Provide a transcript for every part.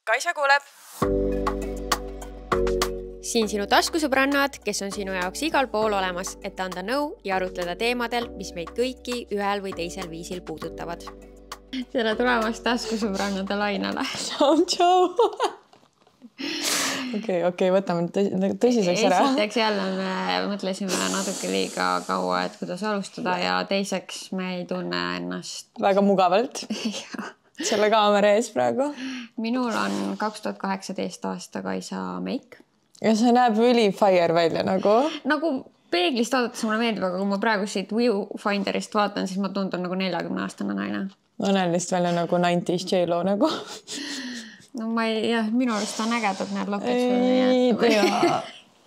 Kaisa kuuleb. Siin sinu taskusõbrannad, kes on sinu jaoks igal pool olemas, et anda nõu ja arutleda teemadel, mis meid kõiki ühel või teisel viisil puudutavad. Tere tulemast taskusõbrannade lainele. Tšau. Okei, võtame tõsiseks ära. Esiteks jälle me mõtlesime natuke liiga kaua, et kuidas alustada ja teiseks me ei tunne ennast väga mugavalt. Selle kaamera ees praegu. Minul on 2018 aasta Kaisa meik. Ja see näeb üli fire välja nagu peeglist vaadates mulle meeldib, aga kui ma praegu siit Viewfinderist vaatan, siis ma tundun nagu 40-aastane naine. Ma näen lihtsalt välja nagu 90s J-Lo nagu. No minu arust on ägedad need lõpuks. Ei tea.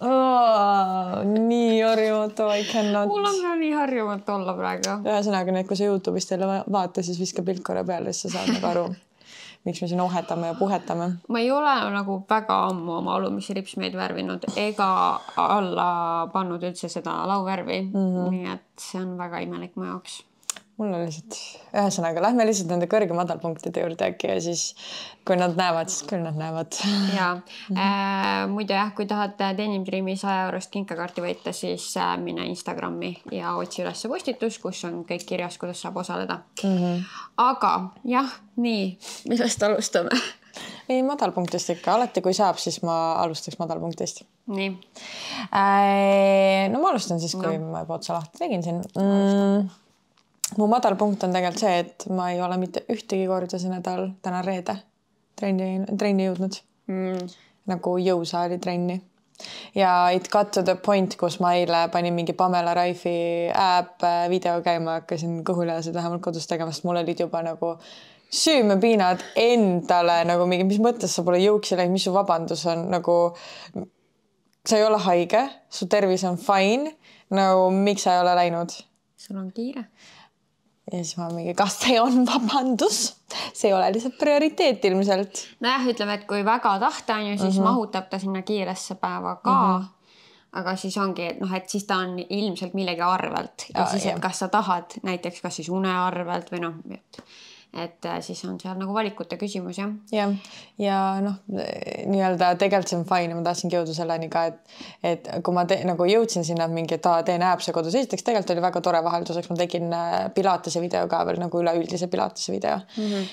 Nii harjumatu, I cannot. Mul on nii harjumatu olla praegu. Ühesõnaga, kui sa YouTube'is teile vaata, siis viska pilk korra peale, siis sa saad nagu aru, miks me siin ohetame ja puhetame. Ma ei ole nagu väga ammu oma alumisi ripsmeid värvinud ega alla pannud üldse seda lauvärvi. Nii et see on väga imelik mu jaoks. Mul on lihtsalt, ühesõnaga, lähme lihtsalt nende kõrge madalpunktide juurde äkki ja siis kui nad näevad, siis küll nad näevad. Muidu kui tahad Denim Dreami 100 eurost kinkakaarti võita, siis mine Instagrami ja otsi üles postitus, kus on kõik kirjas, kuidas saab osaleda. Aga nii, millest alustame? Ei, madalpunktist ikka. Alati kui saab, siis ma alustaks madalpunktist. Nii. No ma alustan siis, kui ma juba otsa lahti tegin siin. Mu madalpunkt on tegelikult see, et ma ei ole mitte ühtegi korda see nädal täna reede trenni jõudnud. Nagu jõusaali trenni. Ja it got to the point, kus ma eile panin mingi Pamela Raifi video käima, hakkasin kõhulihasid vähemalt kodus tegema, sest mul olid juba nagu süümepiinad endale nagu mingi, mis mõttes sa pole jõuksi läinud, mis su vabandus on nagu, sa ei ole haige, su tervis on fine, nagu miks sa ei ole läinud? Sul on kiire. Ja siis ma mingi, kas see on vabandus? See ei ole lihtsalt prioriteet ilmselt. Ütleme, et kui väga tahta on, siis mahutab ta sinna kiiresse päeva ka. Aga siis ongi, et siis ta on ilmselt millegi arvelt. Ja siis, et kas sa tahad näiteks kas siis une arvelt või et siis on seal nagu valikute küsimus, jah? Ja nii-öelda tegelikult see on fine. Ma tahtsin jõuda selleni ka, et kui ma nagu jõudsin sinna mingi, et teen äpse kodus. Esiteks tegelikult oli väga tore vahelduseks. Ma tegin pilatese video ka veel nagu üleüldise pilatese video.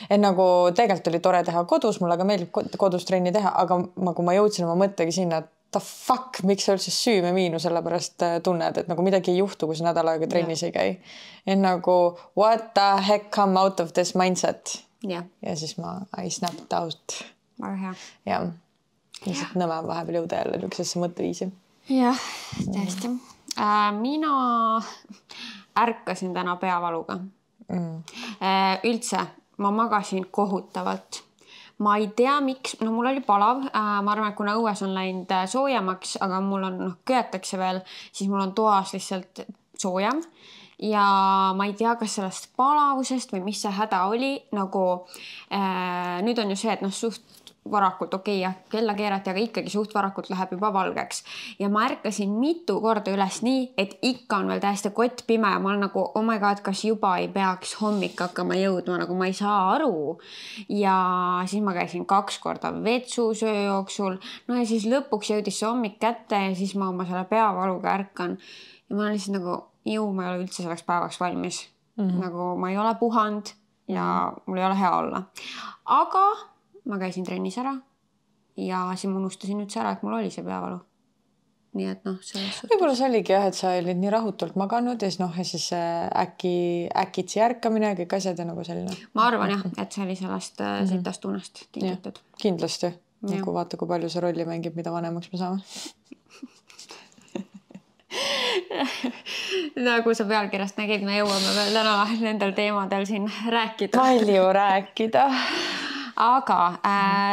Et nagu tegelikult oli tore teha kodus. Mulle ka meeldib kodus trenni teha, aga kui ma jõudsin oma mõttegi sinna, et the fuck, miks sa üldse süüme miinu, sellepärast tunned, et nagu midagi ei juhtu, kui sa nädal aega trennis ei käi. Et nagu what the heck come out of this mindset. Ja siis I snapped out. Väga hea. Ja lihtsalt nõme vahepeal jõuda jälle niisugusesse mõtteviisi. Jah, tõesti. Mina ärkasin täna peavaluga. Üldse, ma magasin kohutavalt. Ma ei tea, miks, mul oli palav, ma arvan, et kuna õues on läinud soojemaks, aga mul on köetakse veel, siis mul on toas lihtsalt soojem ja ma ei tea, kas sellest palavusest või mis see häda oli, nagu nüüd on ju see, et suht varakult, kella keerati, aga ikkagi suht varakult läheb juba valgeks. Ja ma ärkasin mitu korda üles nii, et ikka on veel täiesti kott pime ja ma olen nagu, oh my god, kas juba ei peaks hommik hakkama jõudma, nagu ma ei saa aru. Ja siis ma käisin 2 korda vetsusöö jooksul. Ja siis lõpuks jõudis see hommik kätte ja siis ma oma selle peavaluga ärkan. Ja ma olen lihtsalt nagu, ma ei ole üldse selleks päevaks valmis. Nagu ma ei ole puhanud ja mul ei ole hea olla. Aga ma käisin trennis ära ja siis ma unustasin üldse ära, et mul oli see peavalu. Nii et selles suhtes. Võib-olla see oligi et sa olid nii rahutult maganud ja siis äkitsi ärkamine ja kõik asjad ja nagu selline. Ma arvan et see oli sellest sitast tunnest tingitud. Kindlasti. Nagu vaata, kui palju see rolli mängib, mida vanemaks me saame. Nagu sa pealkirjast nägid, me jõuame veel täna nendel teemadel siin rääkida. Palju rääkida. Aga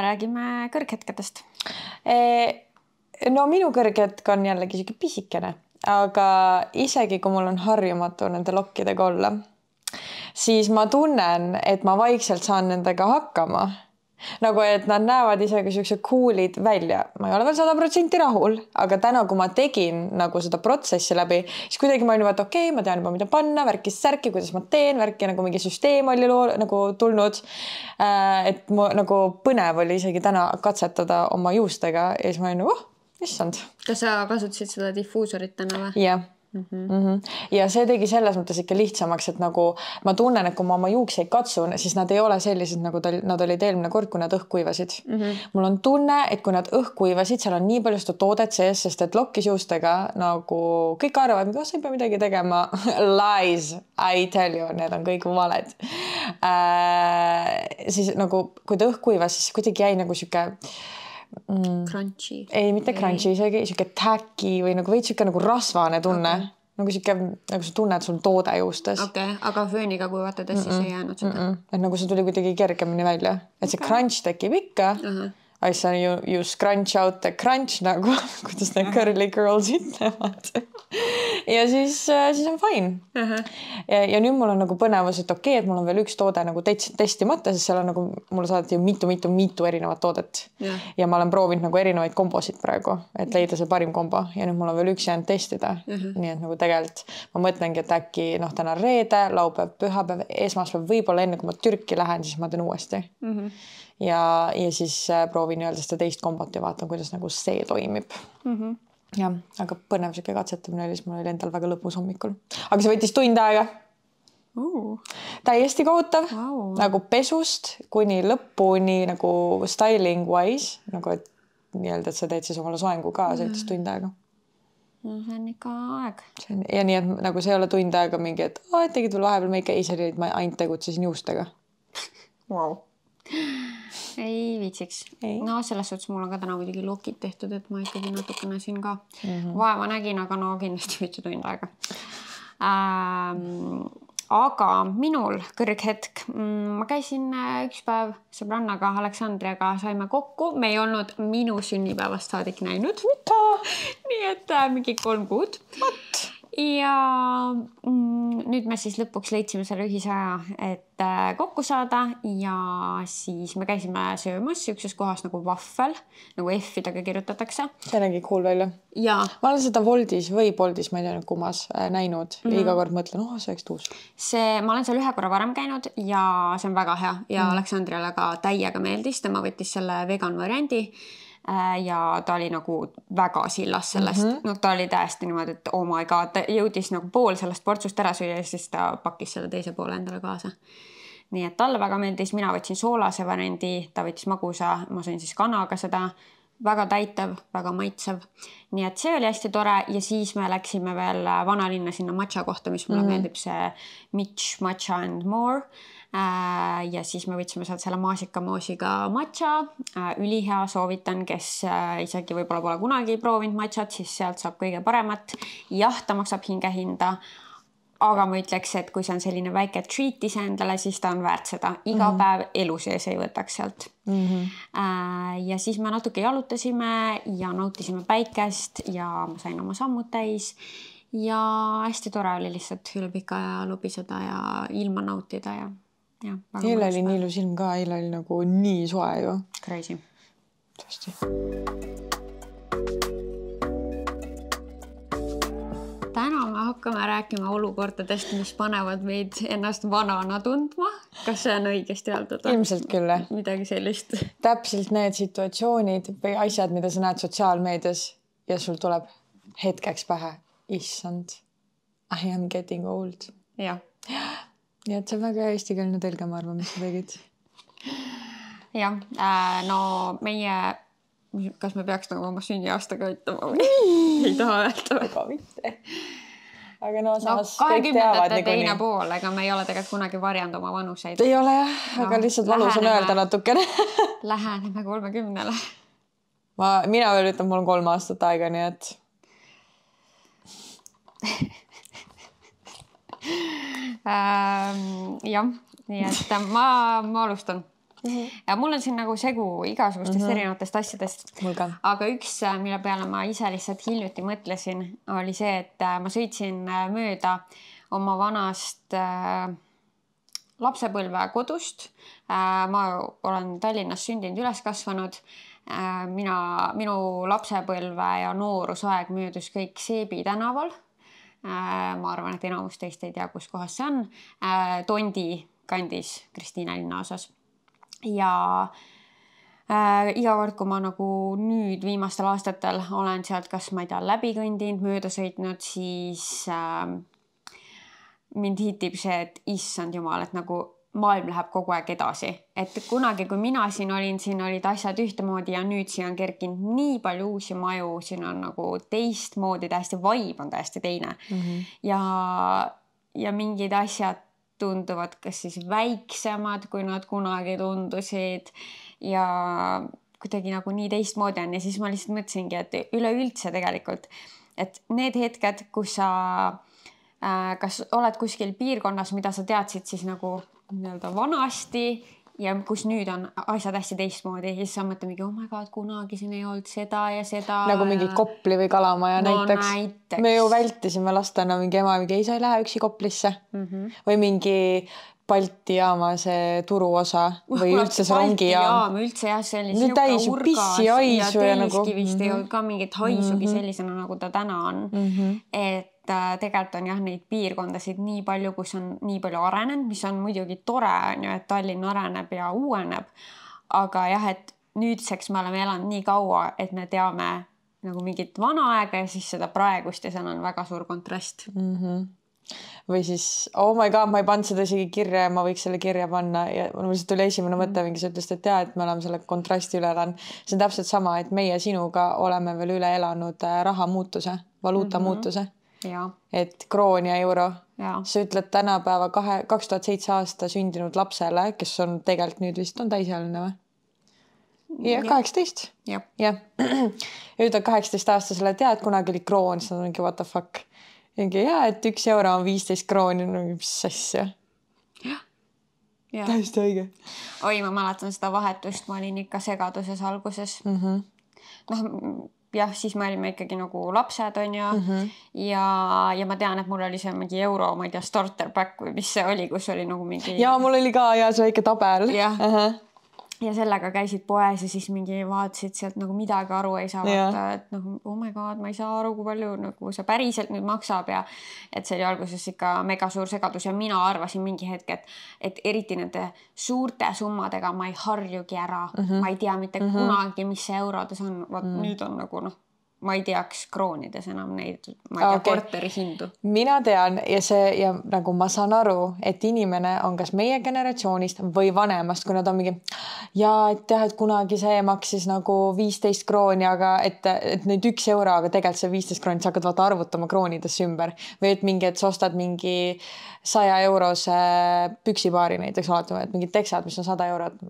räägime kõrghetkedest. No minu kõrghetk on jällegi siuke pisikene, aga isegi kui mul on harjumatu nende lokkidega olla, siis ma tunnen, et ma vaikselt saan nendega hakkama. nagu, et nad näevad isegi siuksed cool'id välja. Ma ei ole veel 100% rahul, aga täna, kui ma tegin nagu seda protsessi läbi, siis kuidagi ma olin vaata, okei, ma tean juba, mida panna, värkis särki, kuidas ma teen, värki nagu mingi süsteem oli nagu tulnud. Et mu nagu põnev oli isegi täna katsetada oma juustega ja siis ma olin nagu, issand. Kas sa kasutasid seda diffuusorit täna või? Jah. Ja see tegi selles mõttes ikka lihtsamaks, et nagu ma tunnen, et kui ma oma juukseid katsun, siis nad ei ole sellised, nagu nad olid eelmine kord, kui nad õhkuivasid. Mul on tunne, et kui nad õhkuivasid, seal on nii palju seda toodet sees, sest et lokkisjuustega nagu kõik arvavad, et sa ei pea midagi tegema. Lies, I tell you, need on kõik valed. Siis nagu, kui ta õhkuivas, siis kuidagi jäi nagu siuke crunchy. Ei, mitte crunchy, isegi siuke tacky või nagu veits siuke nagu rasvane tunne. Nagu siuke, nagu sa tunned sul toode juustes. Aga fööniga kuivatades siis ei jäänud seda. Et nagu see tuli kuidagi kergemini välja. Et see crunch tekib ikka. I saw you scrunch out the crunch nagu, kuidas need curly girls ütlevad. Ja siis on fine. Ja nüüd mul on nagu põnevus, et okei, et mul on veel üks toode nagu testimata, sest seal on nagu, mulle saadeti mitu erinevat toodet. Ja ma olen proovinud nagu erinevaid kombosid praegu, et leida see parim kombo. Ja nüüd mul on veel üks jäänud testida. Nii et nagu tegelikult ma mõtlengi, et äkki täna reede, laupäev, pühapäev, esmaspäev, võib-olla enne kui ma Türki lähen, siis ma teen uuesti. Ja siis proovin öelda seda teist kombot ja vaatan, kuidas nagu see toimib. Ja, aga põnev siuke katsetamine oli, siis mul oli endal väga lõpus hommikul. Aga see võttis tund aega. Täiesti kohutav. Nagu pesust kuni lõpuni nagu styling wise, nagu et nii-öelda, et sa teed siis omale soengu ka, see võttis tund aega. No see on ikka aeg. Ja nii, et nagu see ei ole tund aega mingi, et tegid veel vahepeal meike, ma ainult tegutsesin juustega. Wow. Ei viitsiks. No selles suhtes mul on ka täna muidugi lokid tehtud, et ma ikkagi natukene siin ka vaeva nägin, aga no kindlasti võtsi tund aega. Aga minul kõrghetk. Ma käisin üks päev sõbrannaga Aleksandriaga, saime kokku. Me ei olnud minu sünnipäevast saadik näinud. Nii et mingi 3 kuud. Ja nüüd me siis lõpuks leidsime selle ühise aja, et kokku saada ja siis me käisime söömas ükses kohas nagu Waffel, nagu F-idega kirjutatakse. See nägi cool välja. Ja. Ma olen seda Woldis või Boldis, ma ei tea nüüd kummas, näinud ja iga kord mõtlen, see oleks tuus. Ma olen seal 1 korra varem käinud ja see on väga hea ja Aleksandriale ka täiega meeldis, tema võttis selle vegan variandi. Ja ta oli nagu väga sillas sellest. No ta oli täiesti niimoodi, et oh my god, ta jõudis nagu pool sellest portsust ära süüa ja siis ta pakkis selle teise poole endale kaasa. Nii et talle väga meeldis, mina võtsin soolase variandi, ta võttis magusa, ma sõin siis kanaga seda, väga täitev, väga maitsev. Nii et see oli hästi tore ja siis me läksime veel vanalinna sinna matcha kohta, mis mulle meeldib see Mitch Matcha and More. Ja siis me võtsime sealt selle maasikamoosiga matcha, ülihea, soovitan, kes isegi võib-olla pole kunagi proovinud matchat, siis sealt saab kõige paremat. Jah, ta maksab hingehinda, aga ma ütleks, et kui see on selline väike treat ise endale, siis ta on väärt seda. Iga päev elu sees ei võtaks sealt. Ja siis me natuke jalutasime ja nautisime päikest ja ma sain oma sammud täis. Ja hästi tore oli lihtsalt üle pika ja lobiseda ja ilma nautida ja eile oli nii ilus ilm ka, eile oli nagu nii soe ju. Crazy. Tõesti. Täna me hakkame rääkima olukordadest, mis panevad meid ennast vanana tundma. Kas see on õigesti öeldud? Ilmselt küll. Midagi sellist. Täpselt need situatsioonid või asjad, mida sa näed sotsiaalmeedias ja sul tuleb hetkeks pähe. Issand. I am getting old. Jah. Ja et see on väga eestikeelne telge, ma arvan, mis sa tegid. Jah, no meie, kas me peaks nagu oma sünniaastaga ütlema? Ei taha öelda. Aga mitte. Aga no samas kõik teavad nii teine pool, ega me ei ole tegelikult kunagi varjanud oma vanuseid. Ei ole jah, aga lihtsalt valus on öelda natukene. Läheneme 30-le. Mina veel ütlen, mul on 3 aastat aega, nii et... jah, nii et ma alustan. Ja mul on siin nagu segu igasugustest erinevatest asjadest. Aga üks, mille peale ma ise lihtsalt hiljuti mõtlesin, oli see, et ma sõitsin mööda oma vanast lapsepõlve kodust. Ma olen Tallinnas sündinud, üles kasvanud. Minu lapsepõlve ja noorusaeg möödus kõik Seebi tänaval. Ma arvan, et enamus teist ei tea, kus kohas see on. Tondi kandis Kristiine linnaosas. Ja iga kord, kui ma nagu nüüd viimastel aastatel olen sealt kas ma ei tea läbi kõndinud, mööda sõitnud, siis mind hitib see, et issand jumal, et nagu maailm läheb kogu aeg edasi. Et kunagi, kui mina siin olid asjad ühtemoodi ja nüüd siin on kerkinud nii palju uusi maju, siin on nagu teistmoodi, täiesti vibe on täiesti teine. Ja mingid asjad tunduvad kas siis väiksemad, kui nad kunagi tundusid ja kuidagi nagu nii teistmoodi on. Ja siis ma lihtsalt mõtlesingi, et üleüldse tegelikult, et need hetked, kus sa kas oled kuskil piirkonnas, mida sa teadsid siis nagu nii-öelda vanasti ja kus nüüd on asjad hästi teistmoodi ja siis sa mõtled mingi, oh my god, kunagi siin ei olnud seda ja seda. Nagu mingi Kopli või Kalamaja näiteks. Me ju vältisime lastena mingi ema, mingi ei, sa ei lähe üksi Koplisse. Või mingi Balti jaama see turuosa või üldse see rongijaam. Üldse jah, see oli siuke urgas ja Telskivist ei olnud ka mingit haisugi sellisena, nagu ta täna on. Et tegelikult on jah neid piirkondasid nii palju, kus on nii palju arenenud, mis on muidugi tore, et Tallinn areneb ja uueneb. Aga jah, et nüüdseks me oleme elanud nii kaua, et me teame nagu mingit vana aega ja siis seda praegust ja seal on väga suur kontrast. Või siis, oh my god, ma ei pannud seda isegi kirja ja ma võiks selle kirja panna ja mul lihtsalt tuli esimene mõte mingi, sa ütlesid, et jah, et me oleme selle kontrasti üle elanud. See on täpselt sama, et meie sinuga oleme veel üle elanud raha muutuse, valuuta muutuse. Ja. Et kroon ja euro. Ja. Sa ütled tänapäeva 2007 aasta sündinud lapsele, kes on tegelikult nüüd vist on täisealine või? Ja 18. Ja. Ütled 18 aastasele, tead, kunagi oli kroon, siis on mingi what the fuck. Ja, et 1 euro on 15 krooni, mis asja. Täiesti õige. Oi, ma mäletan seda vahetust, ma olin ikka segaduses alguses. Jah, siis me olime ikkagi nagu lapsed on ja ma tean, et mul oli see mingi euro, ma ei tea, starter pack või mis see oli, kus oli nagu mingi... Ja mul oli ka ja see väike tabel. Ja sellega käisid poes ja siis mingi vaatasid sealt nagu midagi aru ei saa vaata, et nagu, oh my god, ma ei saa aru, kui palju nagu see päriselt nüüd maksab ja et see oli alguses ikka mega suur segadus ja mina arvasin mingi hetk, et eriti nende suurte summadega ma ei harjugi ära. Ma ei tea mitte kunagi, mis see eurodes on. Nüüd on nagu ma ei teaks kroonides enam neid, ma ei tea, korteri hindu. Mina tean ja nagu ma saan aru, et inimene on kas meie generatsioonist või vanemast, kui nad on mingi ja et jah, et kunagi see maksis nagu 15 krooni, aga et nüüd 1 euro, aga tegelikult see 15 krooni, sa hakkad vaata arvutama kroonidesse ümber või et mingi, et sa ostad mingi 100 eurose püksipaari näiteks oletame, et mingid teksad, mis on 100 eurot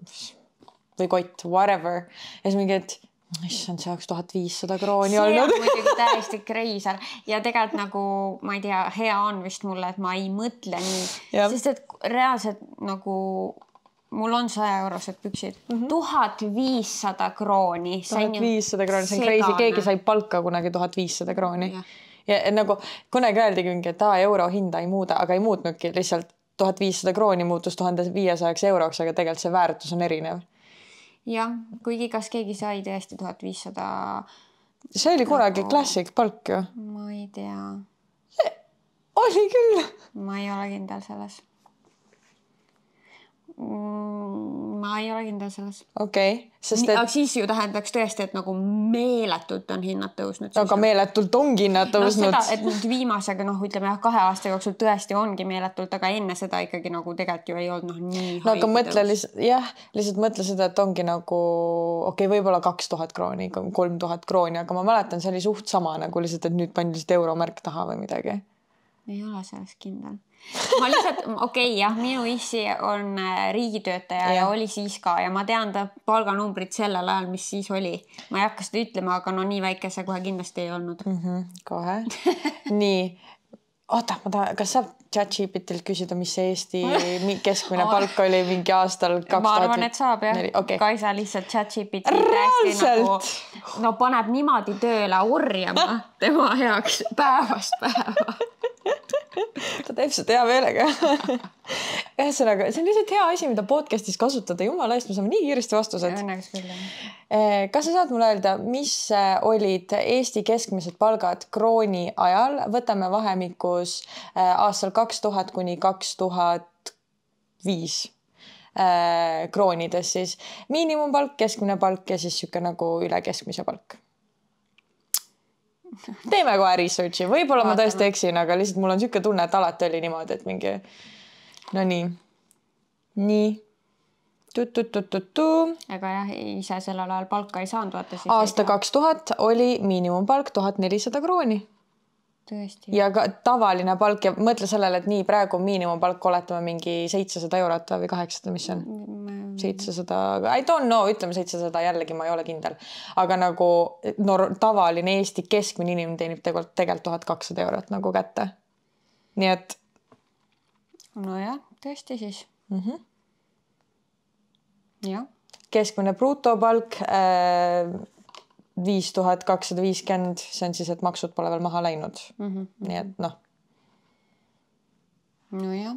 või kott, whatever ja siis mingi, et issand, see oleks 1500 krooni olnud. See on muidugi täiesti kreiser ja tegelikult nagu, ma ei tea, hea on vist mulle, et ma ei mõtle nii, sest et reaalselt nagu mul on 100 eurosed püksid. 1500 krooni. 1500 krooni, see on crazy. Keegi sai palka kunagi 1500 krooni. Ja nagu kunagi öeldigi mingi, et euro hinda ei muuda, aga ei muutnudki. Lihtsalt 1500 krooni muutus 1500 euroks, aga tegelikult see väärtus on erinev. Jah, kuigi kas keegi sai tõesti 1500... See oli kunagi klassik palk ju. Ma ei tea. Oli küll. Ma ei ole kindel selles. Ma ei ole kindel selles. Okei. Aga siis ju tähendaks tõesti, et nagu meeletult on hinnad tõusnud. Aga meeletult ongi hinnad tõusnud. Seda, et nüüd viimasega, ütleme 2 aasta jooksul tõesti ongi meeletult, aga enne seda ikkagi nagu tegelikult ju ei olnud nii haid. Aga mõtle lihtsalt mõtle seda, et ongi nagu võib-olla 2000 krooni, 3000 krooni, aga ma mäletan, see oli suht sama nagu lihtsalt, et nüüd pandi lihtsalt euromärk taha või midagi. Ei ole sellest kindel. Ma lihtsalt, jah, minu issi on riigitöötaja ja oli siis ka ja ma tean ta palganumbrit sellel ajal, mis siis oli. Ma ei hakka seda ütlema, aga nii väike see kohe kindlasti ei olnud. Kohe. Nii. Oota, kas saab ChatGPTilt küsida, mis see Eesti keskmine palk oli mingi aastal 2000? Ma arvan, et saab jah. Kaisa lihtsalt ChatGPT no paneb niimoodi tööle orjama tema heaks päevast päeva. Ta teeb seda hea meelega. ühesõnaga, see on lihtsalt hea asi, mida podcastis kasutada. Jumala eest, me saame nii kiiresti vastused. Õnneks küll. Kas sa saad mulle öelda, mis olid Eesti keskmised palgad krooni ajal? Võtame vahemikus aastal 2000 kuni 2005 kroonides siis. Miinimumpalk, keskmine palk ja siis siuke nagu üle keskmise palk. Teeme kohe researchi. Võib-olla ma tõesti eksin, aga lihtsalt mul on siuke tunne, et alati oli niimoodi, et mingi... No nii. Ega jah, ise sellel ajal palka ei saanud. Vaata, siis aasta 2000 oli miinimumpalk 1400 krooni. Tõesti. Ja ka tavaline palk ja mõtle sellele, et nii praegu miinimumpalk oletame mingi 700 eurot või 800, mis on? 700, I don't know, ütleme 700, jällegi ma ei ole kindel. Aga nagu tavaline Eesti keskmine inimene teenib tegelikult 1200 eurot nagu kätte. Nii et... No jah, tõesti siis. Jah. Keskmine brutopalk 5250, see on siis, et maksud pole veel maha läinud. Nii et noh. No jah.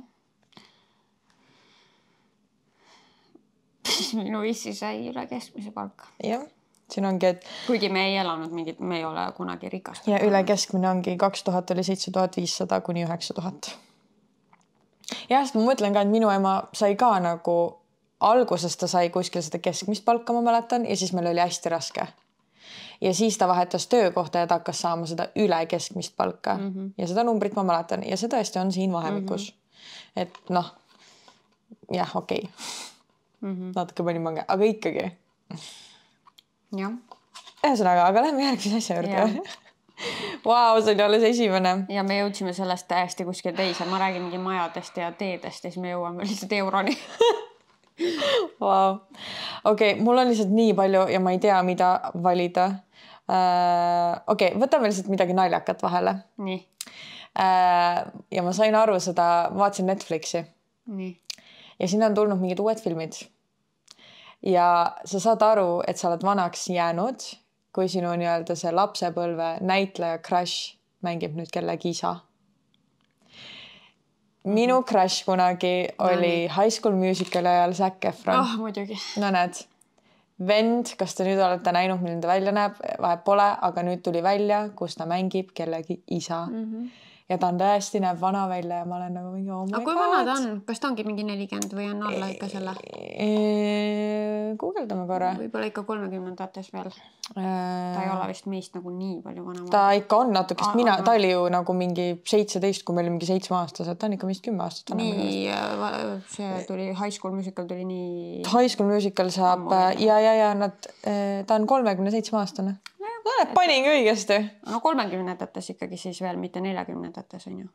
Minu issi sai üle keskmise palka. Jah, siin ongi, et... Kuigi me ei elanud mingit, me ei ole kunagi rikast. Ja üle keskmine ongi 2000 oli 7500 kuni 9000. Ja sest ma mõtlen ka, et minu ema sai ka nagu alguses ta sai kuskil seda keskmist palka, ma mäletan, ja siis meil oli hästi raske. Ja siis ta vahetas töökohta ja ta hakkas saama seda üle keskmist palka. Ja seda numbrit ma mäletan. Ja see tõesti on siin vahemikus. Et noh, jah, okei. Natuke pani mange, aga ikkagi. Jah. Ühesõnaga, aga lähme järgmise asja juurde. Vau, see oli alles esimene. Ja me jõudsime sellest täiesti kuskil teise. Ma räägin mingi majadest ja teedest ja siis me jõuame lihtsalt euroni. Vau. Okei, mul on lihtsalt nii palju ja ma ei tea, mida valida. Okei, võtame lihtsalt midagi naljakat vahele. Nii. Ja ma sain aru seda, vaatasin Netflixi. Nii. Ja siin on tulnud mingid uued filmid. Ja sa saad aru, et sa oled vanaks jäänud, kui sinu nii-öelda see lapsepõlve näitleja crush mängib nüüd kellegi isa. Minu crush kunagi oli High School Musicali ajal Zac Efron. Muidugi. No näed, vend, kas te nüüd olete näinud, milline ta välja näeb? Vahe pole, aga nüüd tuli välja, kus ta mängib kellegi isa. Ja ta on tõesti näeb vana välja ja ma olen nagu mingi, oh my god. Aga kui vana ta on? Kas ta ongi mingi 40 või on alla ikka selle? Guugeldame korra. Võib-olla ikka 30-ndates veel. Ta ei ole vist meist nagu nii palju vanema. Ta ikka on natukest. Ta oli ju nagu mingi 17, kui meil oli mingi 7-aastased. Ta on ikka vist 10 aastat. Nii, see tuli, High School Musical tuli nii... High School Musical saab ja ta on 37-aastane. Paningi õigesti. No 30-ndates ikkagi siis veel, mitte 40-ndates on ju.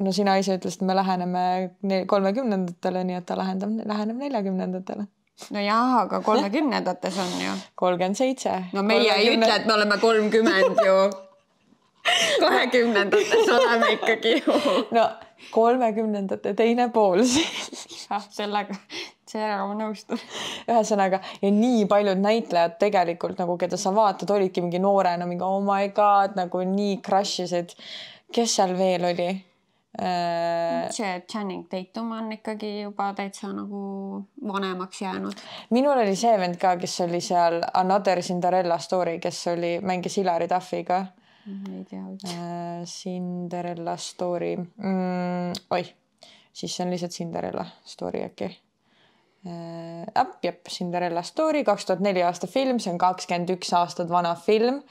No sina ise ütlesid, et me läheneme 30-ndatele, nii et ta läheneb 40-ndatele. No jah, aga 30-ndates on ju. 37. No meie ei ütle, et me oleme 30 ju. 20-ndates oleme ikkagi ju. No 30-ndate teine pool siis. Sellega ma nõustun. Ühesõnaga, ja nii paljud näitlejad tegelikult, nagu keda sa vaatad, olidki mingi noorena, mingi oh my god, nagu nii crushisid. Kes seal veel oli? See Channing Tatum on ikkagi juba täitsa nagu vanemaks jäänud. Minul oli see vend ka, kes oli seal Another Cinderella Story, kes mängis Hilary Duffiga. Ei tea üldse. Cinderella Story. Siis see on lihtsalt Cinderella Story äkki. Cinderella Story, 2004 aasta film, see on 21 aastat vana film.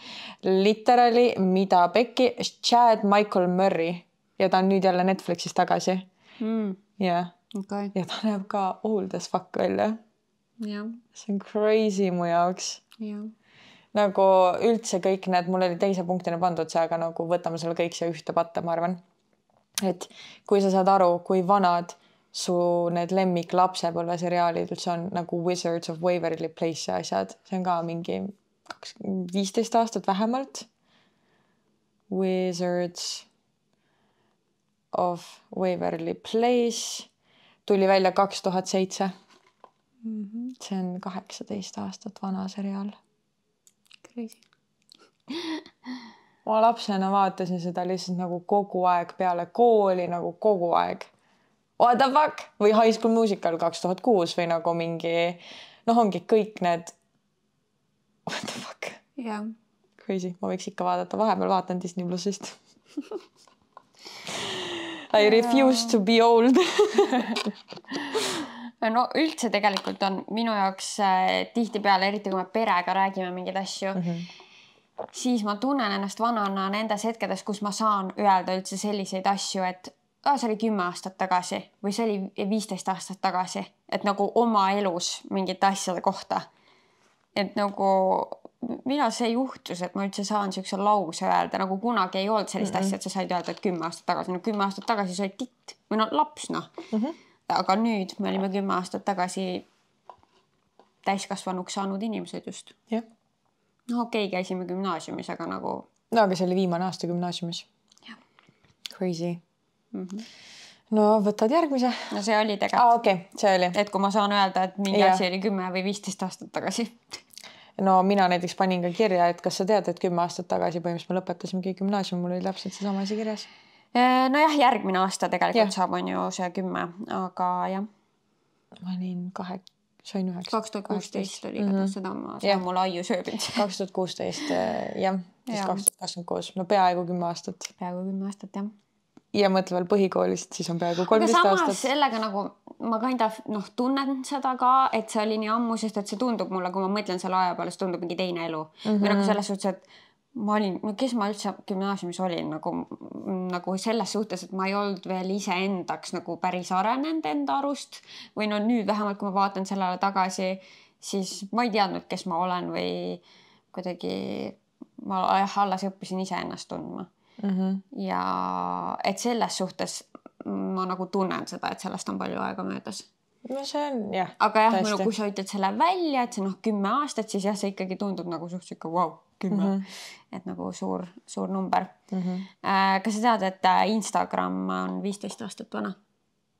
Literally, mida pekki, Chad Michael Murray. Ja ta on nüüd jälle Netflixis tagasi. Ja ta näeb ka old as fuck välja. See on crazy mu jaoks. Nagu üldse kõik need, mul oli teise punktina pandud see, aga nagu võtame selle kõik see ühte patta, ma arvan. Et kui sa saad aru, kui vanad su need lemmik lapsepõlve seriaalid üldse on nagu Wizards of Waverly Place ja asjad. See on ka mingi 15 aastat vähemalt. Wizards of Waverly Place tuli välja 2007. See on 18 aastat vana seriaal. Crazy. Ma lapsena vaatasin seda lihtsalt nagu kogu aeg peale kooli, nagu kogu aeg. what the fuck või High School Musical 2006 või nagu mingi ongi kõik need what the fuck. Yeah. Crazy, ma võiks ikka vaadata, vahepeal vaatan Disney Plusist. I refuse to be old. No üldse tegelikult on minu jaoks tihtipeale, eriti kui me perega räägime mingeid asju, siis ma tunnen ennast vanana nendes hetkedes, kus ma saan öelda üldse selliseid asju, et see oli 10 aastat tagasi või see oli 15 aastat tagasi, et nagu oma elus mingite asjade kohta. Et nagu mina see juhtus, et ma üldse saan siukse lause öelda, nagu kunagi ei olnud sellist asja, et sa said öelda, et 10 aastat tagasi. 10 aastat tagasi sa olid titt või laps, Aga nüüd me olime 10 aastat tagasi täiskasvanuks saanud inimesed just. Yeah. Okei, käisime gümnaasiumis, aga nagu... No, aga see oli viimane aasta gümnaasiumis. Ja. Crazy. No, võtad järgmise. No see oli tegelikult. Okei, see oli. Et kui ma saan öelda, et mingi asi oli 10 või 15 aastat tagasi. No mina näiteks panin ka kirja, et kas sa tead, et 10 aastat tagasi põhimõtteliselt me lõpetasimegi gümnaasium, mul oli täpselt see sama asi kirjas. Nojah, järgmine aasta tegelikult saab on ju see 10, aga jah. Ma olin 8, 9. 2016 oli ka seda mul aiu sööbinud. 2016, jah. Siis 2026, no peaaegu 10 aastat. Peaaegu 10 aastat, jah. Ja mõtle veel põhikoolist, siis on peaaegu 13 aastat. Aga samas sellega nagu ma tunnen seda ka, et see oli nii ammu, sest et see tundub mulle, kui ma mõtlen selle aja peale, see tundub mingi teine elu. Või nagu selles suhtes, et ma olin, kes ma üldse gümnaasiumis olin, nagu selles suhtes, et ma ei olnud veel ise endaks nagu päris arenenud enda arust. Või no nüüd vähemalt, kui ma vaatan sellele tagasi, siis ma ei teadnud, kes ma olen või kuidagi ma alles õppisin ise ennast tundma. Ja et selles suhtes ma nagu tunnen seda, et sellest on palju aega möödas. No see on, jah. Aga jah, kui sa ütled selle välja, et see 10 aastat, siis jah, see ikkagi tundub nagu suhteliselt ikka wow, 10. Et nagu suur number. Kas sa tead, et Instagram on 15 aastat vana?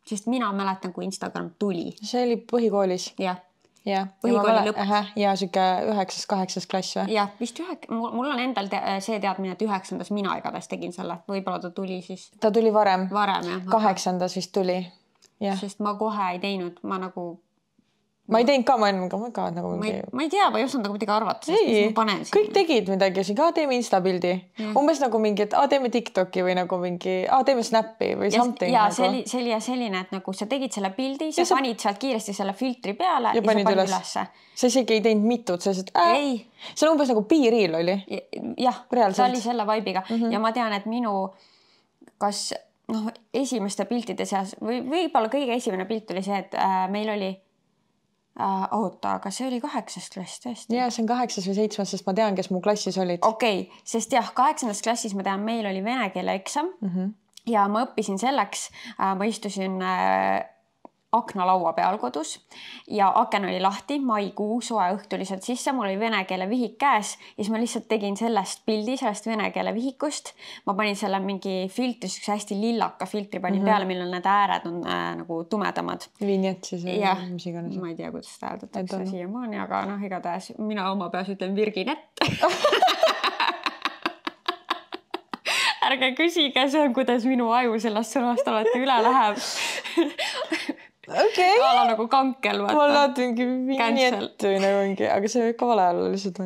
Sest mina mäletan, kui Instagram tuli. See oli põhikoolis. Jah. Ja põhikooli lõpp. Ja siuke 9-8 klass või? Jah, vist mul on endal see teadmine, et 9. mina igatahes tegin selle. Võib-olla ta tuli siis... Ta tuli varem. Varem, jah. 8. vist tuli. Ja. Sest ma kohe ei teinud. Ma ei teinud ka, ma ka nagu mingi... Ma ei tea, ma ei osanud nagu midagi arvata. Kõik tegid midagi, teeme Insta-pildi. Umbes nagu mingi, et teeme TikToki või nagu mingi, teeme Snappi või something. Ja see oli selline, et nagu sa tegid selle pildi, sa panid sealt kiiresti selle filtri peale ja sa panid ülesse. Sa isegi ei teinud mitut, see on umbes nagu B-reel oli. Jah, see oli selle vibe'iga. Ja ma tean, et minu esimeste piltide seas või võib-olla kõige esimene pilt oli see, et meil oli aga see oli 8. klass tõesti. Ja see on 8. või 7, sest ma tean, kes mu klassis olid. Okei, sest jah, 8. klassis ma tean, meil oli vene keele eksam ja ma õppisin selleks, ma istusin aknalaua peal kodus ja aken oli lahti, maikuu, soe õht tuli sealt sisse, mul oli vene keele vihik käes ja siis ma lihtsalt tegin sellest pildi, sellest vene keele vihikust. Ma panin selle mingi filtri, hästi lillaka filtri panin peale, millel need ääred on nagu tumedamad. Vignett siis või mis iganes. Ma ei tea, kuidas seda hääldatakse siiamaani, aga igatahes mina oma peas ütlen Virginett. Ärge küsige, see on, kuidas minu aju sellest sõnast alati üle läheb. Okay. Ala nagu kankel. Ma laati mingi vignett või nagu mingi, aga see ikka vale alla lihtsalt.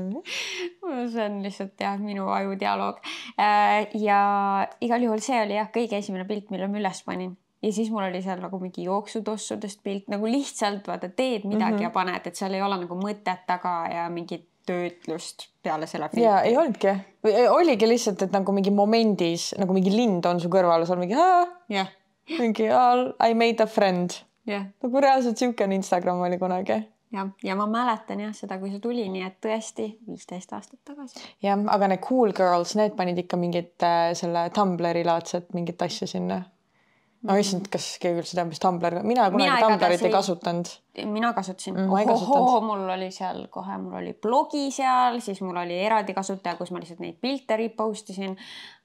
See on lihtsalt jah, minu aju dialoog. Ja igal juhul see oli jah, kõige esimene pilt, mille ma üles panin. Ja siis mul oli seal nagu mingi jooksutossudest pilt, nagu lihtsalt vaata, teed midagi ja paned, et seal ei ole nagu mõtet taga ja mingit töötlust peale selle filmi. Ja ei olnudki. Oligi lihtsalt, et nagu mingi momendis, nagu mingi lind on su kõrval, sa on mingi, mingi I made a friend. Nagu reaalselt siuke Instagram oli kunagi. Ja ma mäletan jah seda, kui see tuli, nii et tõesti 15 aastat tagasi. Ja, aga need cool girls, need panid ikka mingit selle Tumblri laadset mingit asja sinna. Ma issand, kas keegi üldse teab, mis Tumblr. Mina kunagi Tumblrit ei kasutanud. Mina kasutasin. Mul oli seal kohe, mul oli blogi seal, siis mul oli eraldi kasutaja, kus ma lihtsalt neid pilte repostisin.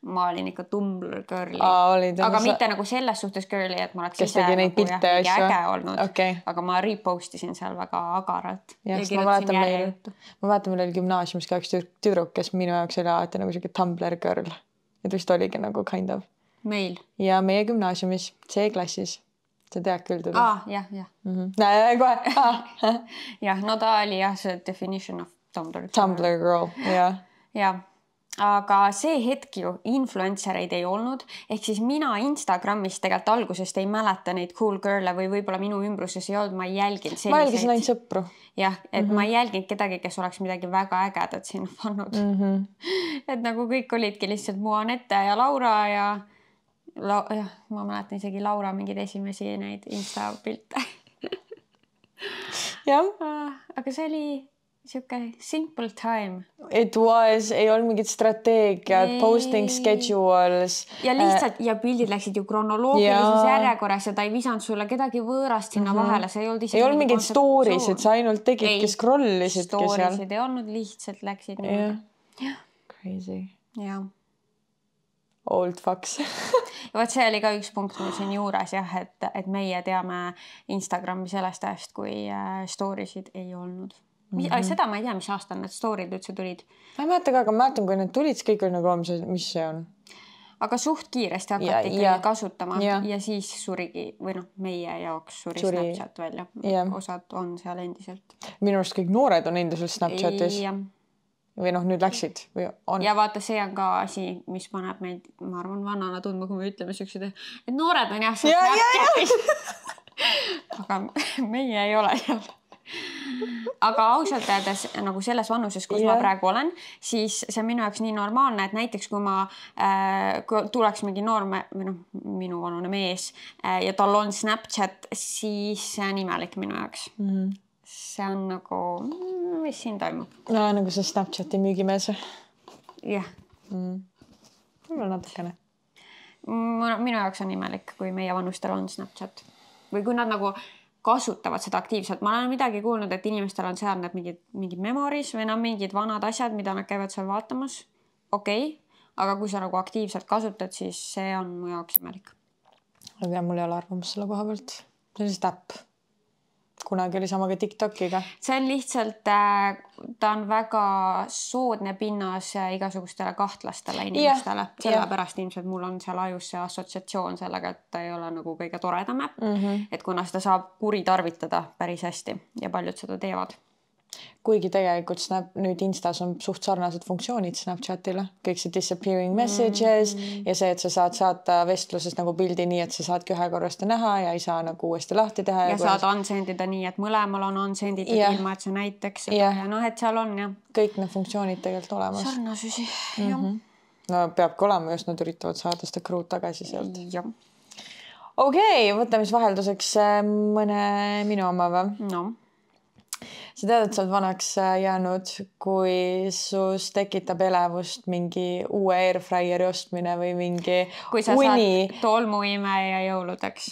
Ma olin ikka Tumblr girli. Aga mitte nagu selles suhtes girli, et ma oleks ise nagu äge olnud. Aga ma repostisin seal väga agaralt. Ma mäletan, meil oli gümnaasiumis ka üks tüdruk, kes minu jaoks oli alati nagu siuke Tumblr girl. Et vist oligi nagu kind of. Meil? Ja meie gümnaasiumis, C-klassis. sa tead küll teda? Jah. Näe, kohe. Jah, no ta oli jah, see definition of Tumblr girl, jah. Jah. Aga see hetk ju influencereid ei olnud, ehk siis mina Instagramis tegelikult algusest ei mäleta neid cool girl'e või võib-olla minu ümbruses ei olnud, ma ei jälginud selliseid. Ma jälgisin ainult sõpru. Jah, et ma ei jälginud kedagi, kes oleks midagi väga ägedat sinna pannud. Et nagu kõik olidki lihtsalt mu Anette ja Laura ja ma mäletan isegi Laura mingeid esimesi neid Insta pilte. Jah. Aga see oli siuke simple time. It was, ei olnud mingid strateegiad, posting schedules. Ja lihtsalt, ja pildid läksid ju kronoloogilises järjekorras ja ta ei visanud sulle kedagi võõrast sinna vahele. See ei olnud mingid stories, et sa ainult tegidki scrollisidki seal. Stories'id ei olnud, lihtsalt läksid niimoodi. Crazy. Jah. Old fucks. Ja võt see oli ka üks punkt mul siin juures jah, et meie teame Instagrami sellest ajast, kui storiesid ei olnud. Seda ma ei tea, mis aastal need story'd üldse tulid. Ma ei mäleta ka, aga ma mäletan, kui need tulid, siis kõik oli nagu, mis see on. Aga suht kiiresti hakati ikkagi kasutama ja siis surigi, või meie jaoks suri Snapchat välja. Osad on seal endiselt. Minu arust kõik noored on endiselt Snapchatis. Või nüüd läksid. Või on. Ja vaata, see on ka asi, mis paneb meid, ma arvan, vanana tundma, kui me ütleme siuksed, et noored on jah Snapchatis. Aga meie ei ole seal. Aga ausalt öeldes nagu selles vanuses, kus ma praegu olen, siis see on minu jaoks nii normaalne, et näiteks kui ma tuleks mingi noorme, minu vanune mees ja tal on Snapchat, siis see on imelik minu jaoks. See on nagu, mis siin toimub? No nagu see Snapchati müügimees. Jah. Mul on natukene. Minu jaoks on imelik, kui meie vanustel on Snapchat. Või kui nad nagu kasutavad seda aktiivselt. Ma olen midagi kuulnud, et inimestel on seal need mingid memories või mingid vanad asjad, mida nad käivad seal vaatamas. Okei. Aga kui sa nagu aktiivselt kasutad, siis see on mu jaoks imelik. Mul ei ole arvamus selle koha pealt. See on lihtsalt äpp. Kunagi oli sama ka TikTokiga. See on lihtsalt, ta on väga soodne pinnas igasugustele kahtlastele inimestele. Sellepärast ilmselt mul on seal ajus see assotsiatsioon sellega, et ta ei ole nagu kõige toredam äpp. Et kuna seda saab kuritarvitada päris hästi ja paljud seda teevad. Kuigi tegelikult nüüd Instas on suht sarnased funktsioonid Snapchatile. Kõik see disappearing messages ja see, et sa saad saata vestluses nagu pildi nii, et sa saadki ühe korrasti näha ja ei saa nagu uuesti lahti teha. Ja saad unsendida nii, et mõlemal on unsenditud ilma, et sa näiteks seda ja et seal on jah. Kõik need funktsioonid tegelikult olemas. Sarnasusi, jah. No peabki olema, just nad üritavad saada seda kruud tagasi sealt. Jah. Okei, võtame siis vahelduseks mõne minu oma või? No. Sa tead, et sa oled vanaks jäänud, kui sus tekitab elevust mingi uue airfryeri ostmine või mingi kui sa saad tolmuimeja jõuludeks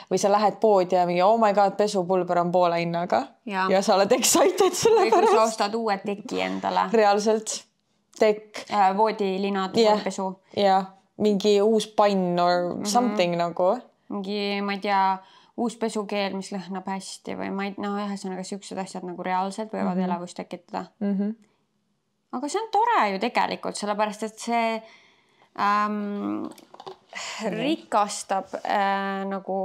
või sa lähed poodi ja mingi oh my god, pesupulber on poole hinnaga ja sa oled excited selle pärast. Või kui sa ostad uue teki endale. Reaalselt. Tekk. Voodilinad, pesu. Ja mingi uus pann or something nagu. Mingi, ma ei tea, uus pesukeel, mis lõhnab hästi või ühesõnaga siuksed asjad nagu reaalselt võivad elevust tekitada. Aga see on tore ju tegelikult, sellepärast, et see rikastab nagu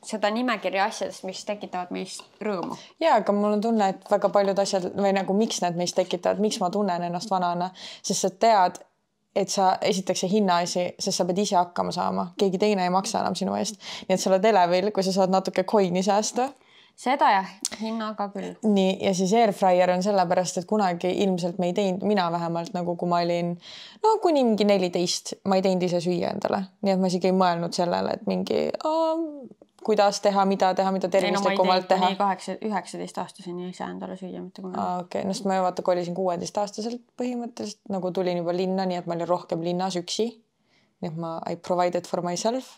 seda nimekirja asjadest, mis tekitavad meist rõõmu. Ja, aga mul on tunne, et väga paljud asjad või nagu miks need meist tekitavad, miks ma tunnen ennast vanana, sest sa tead, et sa esitaks see hinnaasi, sest sa pead ise hakkama saama. Keegi teine ei maksa enam sinu eest. Nii et sa oled elevil, kui sa saad natuke coini säästa. Seda jah, hinnaga küll. Nii, ja siis airfryer on sellepärast, et kunagi ilmselt me ei teinud, mina vähemalt nagu kui ma olin kuni mingi 14, ma ei teinud ise süüa endale. Nii et ma isegi ei mõelnud sellele, et mingi kuidas teha, mida tervislikumalt teha. Ma ei teinud 19-aastaseni ise endale süüa mitte kunagi. Okei, no sest ma vaata kolisin 16-aastaselt põhimõtteliselt, nagu tulin juba linna, nii et ma olin rohkem linnas üksi. Nii et I provided for myself.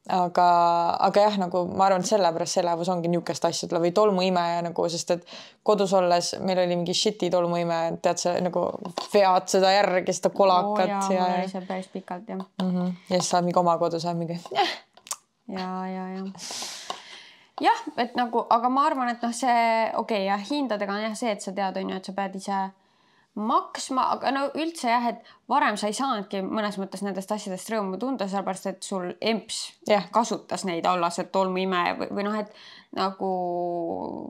Aga jah, nagu ma arvan, et sellepärast see elevus ongi niukest asjadele või tolmuimeja nagu, sest et kodus olles meil oli mingi shit'i tolmuimeja, tead sa nagu vead seda järgi, seda kolakat. Mul oli see päris pikalt, jah. Ja siis saad mingi oma kodu, saad mingi jah, et nagu, aga ma arvan, et see hindadega on jah see, et sa tead, et sa pead ise maksma, aga no üldse jah, et varem sa ei saanudki mõnes mõttes nendest asjadest rõõmu tunda, sellepärast et sul emps kasutas neid olla see tolmuime või noh, et nagu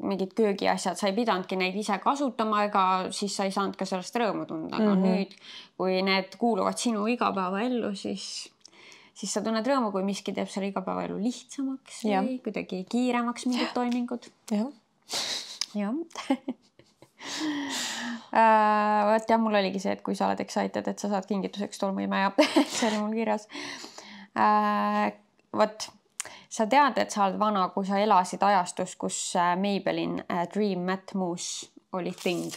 mingid köögiasjad, sa ei pidanudki neid ise kasutama, ega siis sa ei saanud ka sellest rõõmu tunda, aga nüüd, kui need kuuluvad sinu igapäevaellu, siis sa tunned rõõmu, kui miski teeb selle igapäevaelu lihtsamaks või kuidagi kiiremaks mingid toimingud. Jah. Võt jah, mul oligi see, et kui sa oled excited, et sa saad kingituseks tolmuime ja see oli mul kirjas. Võt, sa tead, et sa oled vana, kui sa elasid ajastus, kus Maybelline Dream Matte Mousse oli thing.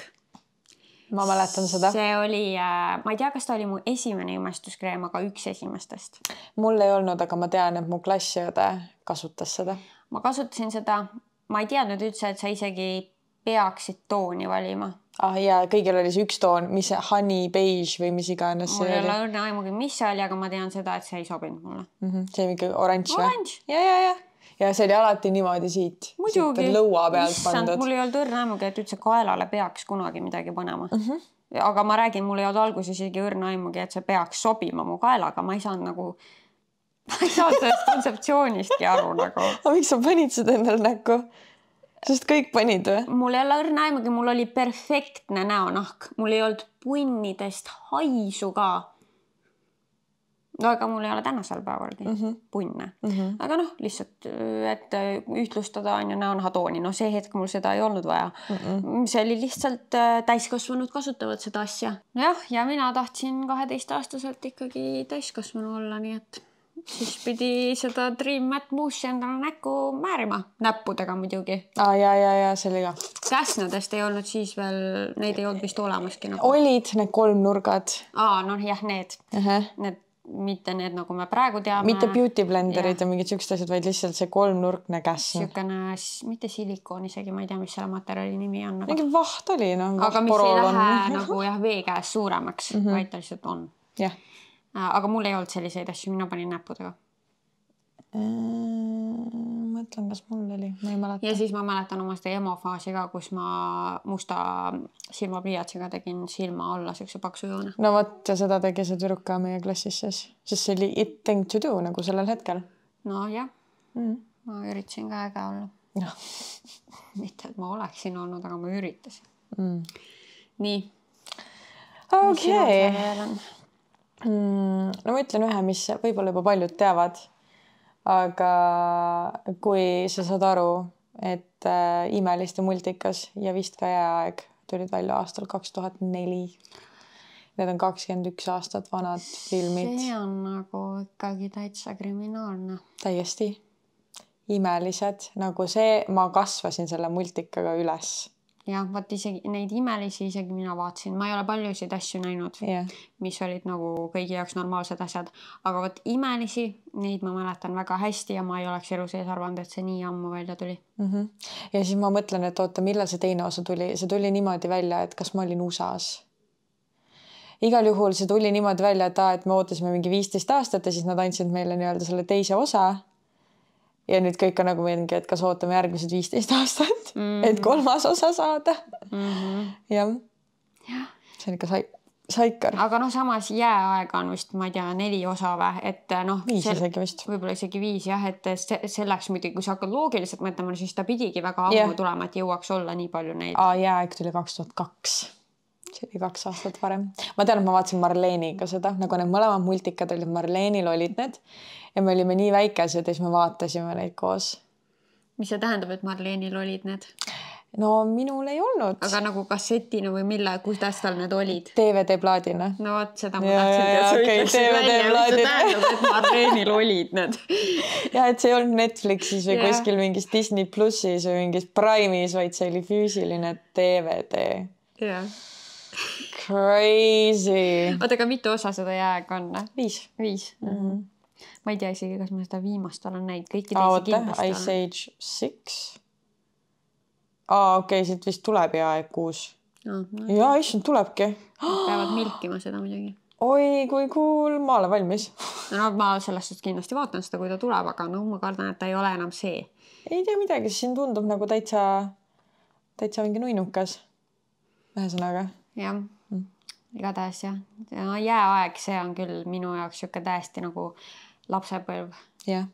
Ma mäletan seda. See oli, ma ei tea, kas ta oli mu esimene imestuskreem, aga üks esimestest. Mul ei olnud, aga ma tean, et mu klassiõde kasutas seda. Ma kasutasin seda, ma ei teadnud üldse, et sa isegi peaksid tooni valima. Ja kõigil oli see üks toon, mis honey beige või mis iganes see oli. Mul ei ole õrne aimugi, mis see oli, aga ma tean seda, et see ei sobinud mulle. See oli mingi oranž või? Oranž? Ja see oli alati niimoodi siit. Muidugi. Lõua pealt pandud. Mul ei olnud õrne aimugi, et üldse kaelale peaks kunagi midagi panema. Aga ma räägin, mul ei olnud alguses isegi õrne aimugi, et see peaks sobima mu kaelaga. Ma ei saanud nagu, ma ei saanud sellest kontseptsioonistki aru nagu. Aga miks sa panid seda endal näkku? Sest kõik panid või? Mul ei ole õrne aimugi, mul oli perfektne näonahk. Mul ei olnud punnidest haisu ka. No, aga mul ei ole tänasel päevalgi punne. Aga noh, lihtsalt, et ühtlustada on ju näonahatooni. No see hetk mul seda ei olnud vaja. See oli lihtsalt täiskasvanud kasutavad seda asja. Jah, ja mina tahtsin 12-aastaselt ikkagi täiskasvanu olla, nii et siis pidi seda Dream Matte Mousse endale näkku määrima. Näppudega muidugi. Ja, see oli ka. Käsnadest ei olnud siis veel, neid ei olnud vist olemaski. Nagu. Olid need kolmnurgad. No jah, need. Need mitte need, nagu me praegu teame. Mitte beauty blenderid ja mingid siuksed asjad, vaid lihtsalt see kolmnurkne käsn. Siukene, mitte silikoon isegi, ma ei tea, mis selle materjali nimi on. Mingi vaht oli, no. Aga mis ei lähe nagu vee käes suuremaks, vaid ta lihtsalt on. Jah. Aga mul ei olnud selliseid asju, mina panin näppudega. Mõtlen, kas mul oli, ma ei mäleta. Ja siis ma mäletan oma seda emofaasi ka, kus ma musta silmapliiatsiga tegin silma alla siukse paksu joone. No võt, ja seda tegi see tüdruk ka meie klassis siis. Sest see oli it thing to do nagu sellel hetkel. No jah, ma üritasin ka äge olla. Mitte, et ma oleksin olnud, aga ma üritasin. Nii. Okei. No ma ütlen ühe, mis võib-olla juba paljud teavad. Aga kui sa saad aru, et Imeliste multikas ja vist ka Jääaeg tulid välja aastal 2004. Need on 21 aastat vanad filmid. See on nagu ikkagi täitsa kriminaalne. Täiesti. Imelised. Nagu see, ma kasvasin selle multikaga üles. Jah, vaat isegi neid imelisi isegi mina vaatasin. Ma ei ole paljusid asju näinud, mis olid nagu kõigi jaoks normaalsed asjad. Aga vaat imelisi, neid ma mäletan väga hästi ja ma ei oleks elu sees arvanud, et see nii ammu välja tuli. Ja siis ma mõtlen, et oota, millal see teine osa tuli? See tuli niimoodi välja, et kas ma olin USA-s. Igal juhul see tuli niimoodi välja, et me ootasime mingi 15 aastat ja siis nad andsid meile nii-öelda selle teise osa. Ja nüüd kõik on nagu mingi, et kas ootame järgmised 15 aastat, et kolmas osa saada. Jah. See on ikka saikar. Aga noh, samas Jääaega on vist, ma ei tea, 4 osa või, et noh. 5 isegi vist. Võib-olla isegi 5 jah, et selleks muidugi, kui sa hakkad loogiliselt mõtlema, siis ta pidigi väga ammu tulema, et jõuaks olla nii palju neid. Jääaeg tuli 2002. See oli 2 aastat varem. Ma tean, et ma vaatasin Marleeniga seda, nagu need mõlemad multikad olid, Marleenil olid need ja me olime nii väikesed ja siis me vaatasime neid koos. Mis see tähendab, et Marleenil olid need? No minul ei olnud. Aga nagu kassetina või kuidas tal need olid? DVD-plaadina. No vaat seda ma tahtsin teha. Okei, DVD-plaadina. See tähendab, et Marleenil olid need. Ja, et see ei olnud Netflixis või kuskil mingis Disney Plussis või mingis Prime'is, vaid see oli füüsiline DVD. Jah. Crazy. Oota, aga mitu osa seda Jääaega on? 5. Ma ei tea isegi, kas ma seda viimast olen näinud. Kõiki teisi kindlasti olen. Ice Age 6. Okei, siit vist tuleb Jääaeg 6. Ja, issand, tulebki. Peavad milkima seda muidugi. Oi, kui cool. Ma olen valmis. No ma sellest kindlasti vaatan seda, kui ta tuleb, aga no ma kardan, et ta ei ole enam see. Ei tea midagi, siin tundub nagu täitsa mingi nuinukas. Ühesõnaga. Jah. igatahes jah. Jääaeg, see on küll minu jaoks siuke täiesti nagu lapsepõlv. Jah.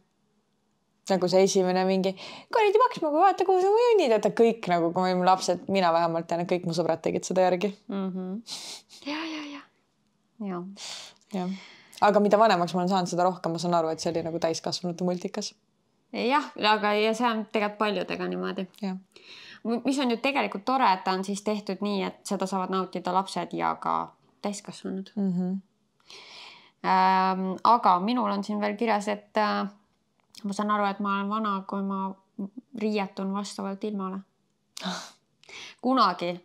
Nagu see esimene mingi, kuradi maksma, kui vaata, kuhu sa mõjunid, et kõik nagu, kui me olime lapsed, mina vähemalt tean, et kõik mu sõbrad tegid seda järgi. Ja. Aga mida vanemaks ma olen saanud, seda rohkem ma saan aru, et see oli nagu täiskasvanute multikas. Jah, aga ja see on tegelikult paljudega niimoodi. Ja. Mis on ju tegelikult tore, et ta on siis tehtud nii, et seda saavad nautida lapsed ja ka täiskasvanud. Aga minul on siin veel kirjas, et ma saan aru, et ma olen vana, kui ma riietun vastavalt ilmale. Kunagi.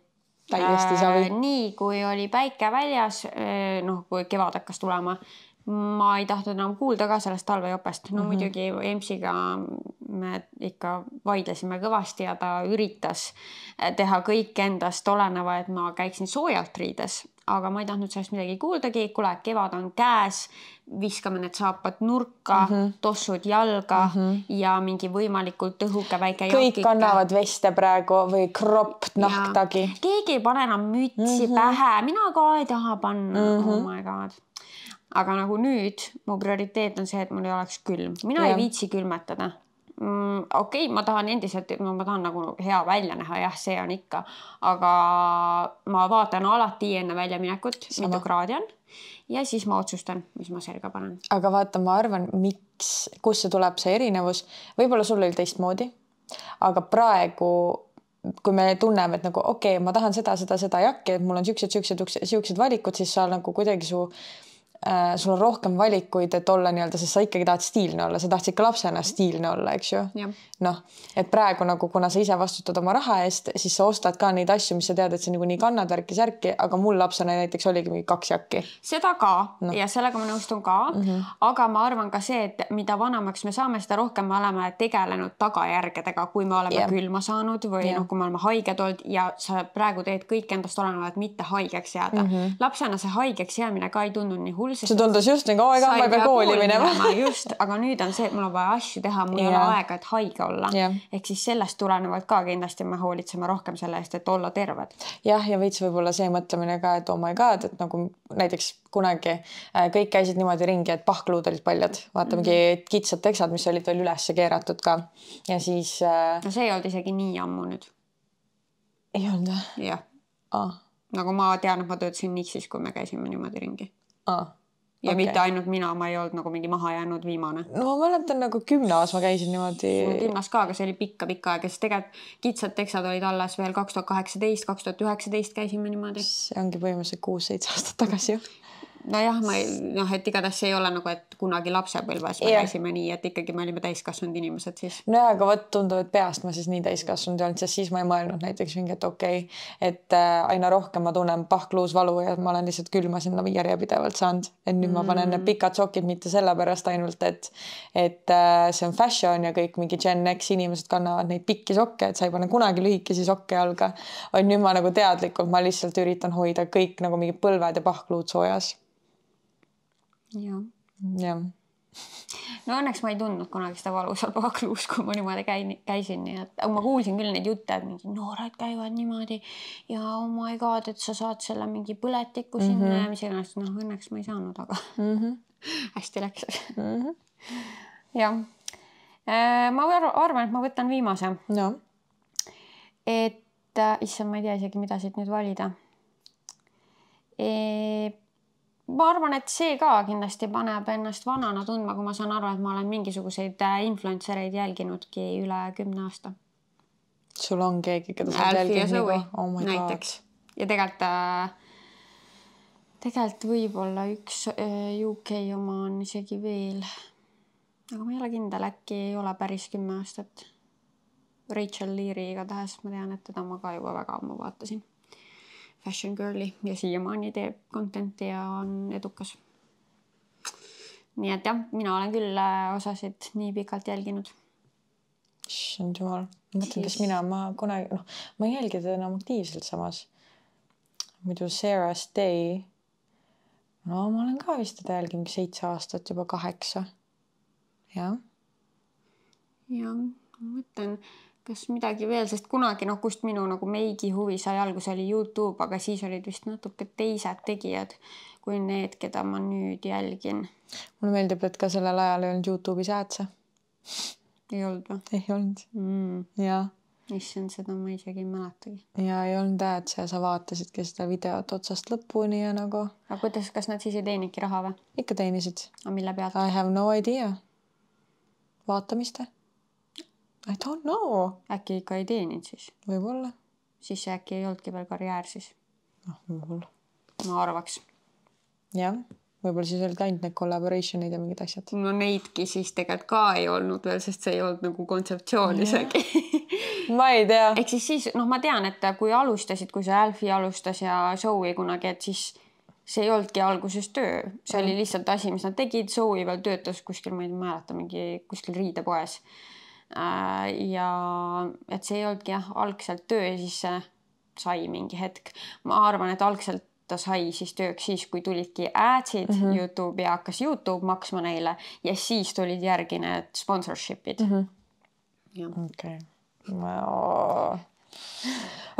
Täiesti savi. Nii, kui oli päike väljas, kui kevad hakkas tulema, ma ei tahtnud enam kuulda ka sellest talvejopest. No muidugi EMS-iga me ikka vaidlesime kõvasti ja ta üritas teha kõik endast oleneva, et ma käiksin soojalt riides. Aga ma ei tahtnud sellest midagi kuuldagi. Kule, kevad on käes, viskame need saapad nurka, tossud jalga ja mingi võimalikult õhuke väike kõik jakike. kannavad veste praegu või kropp nahktagi. Keegi ei pane enam mütsi pähe. Mina ka ei taha panna. Oh my god. Aga nagu nüüd mu prioriteet on see, et mul ei oleks külm. Mina ei viitsi külmetada. Okei, ma tahan endiselt, ma tahan nagu hea välja näha, jah, see on ikka, aga ma vaatan alati enne välja minekut, mitu kraadi on ja siis ma otsustan, mis ma selga panen. Aga vaata, ma arvan, kus see tuleb see erinevus, võib-olla sul oli teistmoodi, aga praegu, kui me tunneme, et nagu okei, ma tahan seda jakki, et mul on siuksed valikud, siis sa nagu kuidagi sul on rohkem valikuid, et olla nii-öelda, sest sa ikkagi tahad stiilne olla, sa tahtsid ka lapsena stiilne olla, eks ju? Noh, et praegu nagu, kuna sa ise vastutad oma raha eest, siis sa ostad ka neid asju, mis sa tead, et sa nii kannad värki-särki, aga mul lapsena näiteks oligi mingi 2 jakki. Seda ka ja sellega ma nõustun ka, aga ma arvan ka see, et mida vanemaks me saame, seda rohkem me oleme tegelenud tagajärgedega, kui me oleme külma saanud või kui me oleme haiged olnud ja sa praegu teed kõik endast olenevad, mitte haigeks jääda. Lapsena see haigeks jäämine ka ei tunnud nii hull. See tundus just nagu, ma ei pea kooli minema. Just, aga nüüd on see, et mul on vaja asju teha, mul ei ole aega, et haige olla. Ehk siis sellest tulenevalt ka kindlasti me hoolitseme rohkem selle eest, et olla terved. Jah, ja veits võib-olla see mõtlemine ka, et oh my god, et nagu näiteks kunagi kõik käisid niimoodi ringi, et pahkluud olid paljad. Vaata mingi kitsad teksad, mis olid veel üles keeratud ka. Ja siis... No see ei olnud isegi nii ammu nüüd. Ei olnud? Jah. Nagu ma tean, et ma töötasin Nixis, kui me käisime niimoodi ringi. Ja mitte ainult mina, ma ei olnud nagu mingi maha jäänud viimane. No ma mäletan nagu 10 aas ma käisin niimoodi. 10 ka, aga see oli pikka aega, sest tegelikult kitsad teksad olid alles veel 2018, 2019 käisime niimoodi. See ongi põhimõtteliselt 6-7 aastat tagasi ju. Nojah, et igatahes see ei ole nagu, et kunagi lapsepõlves me käisime nii, et ikkagi me olime täiskasvanud inimesed siis. No aga võt tundub, et peast ma siis nii täiskasvanud ei olnud, sest siis ma ei mõelnud näiteks mingi, et okei, et aina rohkem ma tunnen pahkluus valu ja ma olen lihtsalt külma sinna järjepidevalt saanud. Et nüüd ma panen need pikad sokid mitte sellepärast ainult, et see on fashion ja kõik mingi Gen X inimesed kannavad neid pikki sokke, et sa ei pane kunagi lühikesi sokke jalga. Vaid nüüd ma nagu teadlikult, ma lihtsalt üritan hoida kõik nagu mingi põlved ja pahkluud soojas. Ja. No õnneks ma ei tundnud kunagi seda valu seal pahkluus, kui ma niimoodi käisin. Nii et ma kuulsin küll neid jutte, et mingi noored käivad niimoodi ja oh my god, et sa saad selle mingi põletiku sinna ja mis ennast, õnneks ma ei saanud, aga hästi läks. Ja. Ma arvan, et ma võtan viimase. No. Et issand, ma ei tea isegi, mida siit nüüd valida. Ma arvan, et see ka kindlasti paneb ennast vanana tundma, kui ma saan aru, et ma olen mingisuguseid influencereid jälginudki üle 10 aasta. Sul on keegi, keda sa jälgid nagu? Oh my näiteks. God. Ja tegelikult võib-olla üks UK oma on isegi veel. Aga ma ei ole kindel, äkki ei ole päris 10 aastat. Rachel Leary igatahes, ma tean, et teda ma ka juba väga ammu vaatasin. Fashion girli ja siiamaani teeb contenti ja on edukas. Nii et jah, mina olen küll osasid nii pikalt jälginud. Issand jumal. Mõtlen, kas ma kunagi, ma ei jälgi teda enam aktiivselt samas. Muidu Sarah Stay. No ma olen ka vist teda jälginud 7 aastat, juba 8. Ja. Ja, ma mõtlen, kas midagi veel, sest kunagi kust minu nagu meigi huvi sai alguse oli YouTube, aga siis olid vist natuke teised tegijad kui need, keda ma nüüd jälgin. Mulle meeldib, et ka sellel ajal ei olnud YouTube'is aadse. Ei olnud või? Ei olnud. Ja. Issand, seda ma isegi ei mäletagi. Ja ei olnud aadse ja sa vaatasidki seda videot otsast lõpuni ja nagu... Aga kuidas, kas nad siis ei teenidki raha või? Ikka teenisid. Aga mille pealt? I have no idea. Vaatamiste? I don't know. Äkki ikka ei teeninud siis? Võib-olla. Siis see äkki ei oldki veel karjäär siis? Võib-olla. Ma arvaks. Jah. Võib-olla siis olid ainult need collaborationid ja mingid asjad. No neidki siis tegelikult ka ei olnud veel, sest see ei olnud nagu kontseptsioon isegi. Ma ei tea. Ehk siis, ma tean, et kui alustasid, kui see Alfie alustas ja Zoe kunagi, et siis see ei oldki alguses töö. See oli lihtsalt asi, mis nad tegid. Zoe veel töötas kuskil, ma ei mäleta, mingi kuskil riidepoes. Ja et see ei oldki algselt töö ja siis see sai mingi hetk. Ma arvan, et algselt ta sai siis tööks siis, kui tulidki adsid YouTube ja hakkas YouTube maksma neile ja siis tulid järgi need sponsorship'id. Okei.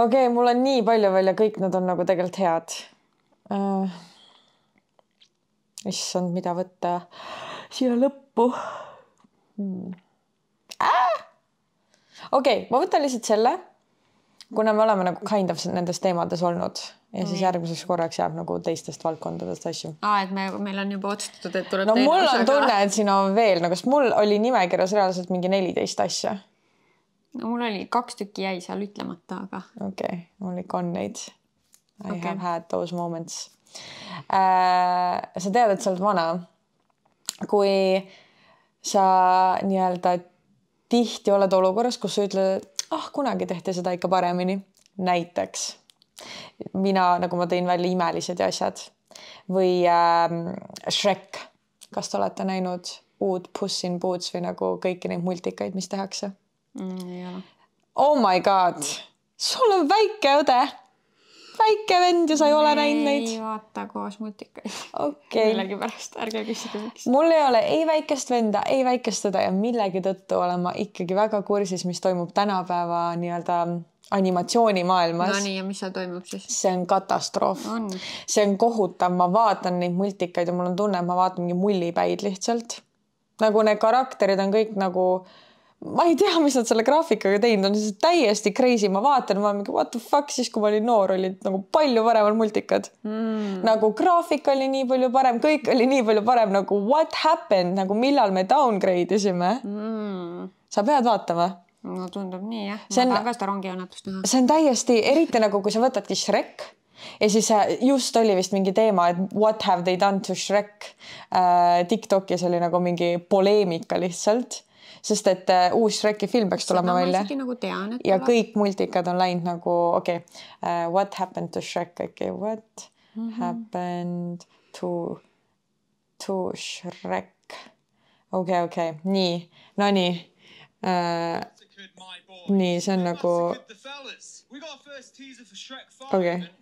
Okei, mul on nii palju veel ja kõik nad on nagu tegelikult head. Issand, mida võtta siia lõppu. Okei, ma võtan lihtsalt selle, kuna me oleme nagu kind of nendes teemades olnud ja siis järgmiseks korraks jääb nagu teistest valdkondadest asju. Et meil on juba otsustatud, et tuleb teine mul on tunne, et siin on veel, kas mul oli nimekirjas reaalselt mingi 14 asja? No mul oli 2 tükki jäi seal ütlemata, aga... Okei, mul ikka on neid. I have had those moments. Sa tead, et sa oled vana. Kui sa nii-öelda tihti oled olukorras, kus sa ütled, et kunagi tehti seda ikka paremini. Näiteks mina, nagu ma tõin välja, Imelised ja asjad. Või Shrek. Kas te olete näinud uut Puss in Boots või nagu kõiki neid multikaid, mis tehakse? Ei ole. Oh my god. Sul on väike õde. Väike vend ja sa ei ole näinud neid. Ei vaata koos multikaid. Okay. Millegi pärast. Ärge küsige miks. Mul ei ole ei väikest venda, ei väikest õde ja millegi tõttu olen ma ikkagi väga kursis, mis toimub tänapäeva nii-öelda animatsioonimaailmas. No nii, ja mis seal toimub siis? See on katastroof. See on kohutav. Ma vaatan neid multikaid ja mul on tunne, et ma vaatan mingi mullipäid lihtsalt. Nagu need karakterid on kõik nagu... Ma ei tea, mis nad selle graafikaga teinud on. See on täiesti crazy. Ma vaatan, ma mingi what the fuck, siis kui ma olin noor, olid nagu palju paremal multikad. Nagu graafika oli nii palju parem, kõik oli nii palju parem. Nagu what happened, nagu millal me downgrade isime. Sa pead vaatama. No tundub nii, jah. Ma tahan ka seda rongiõnnetust näha. See on täiesti, eriti nagu kui sa võtadki Shrek ja siis just oli vist mingi teema, et what have they done to Shrek. TikTokis oli nagu mingi poleemika lihtsalt. Sest et uus Shreki film peaks tulema välja. Nagu tean, ja kõik multikad on läinud nagu, what happened to Shrek? What happened to Shrek? Okei. Nii. No nii. Nii, see on nagu...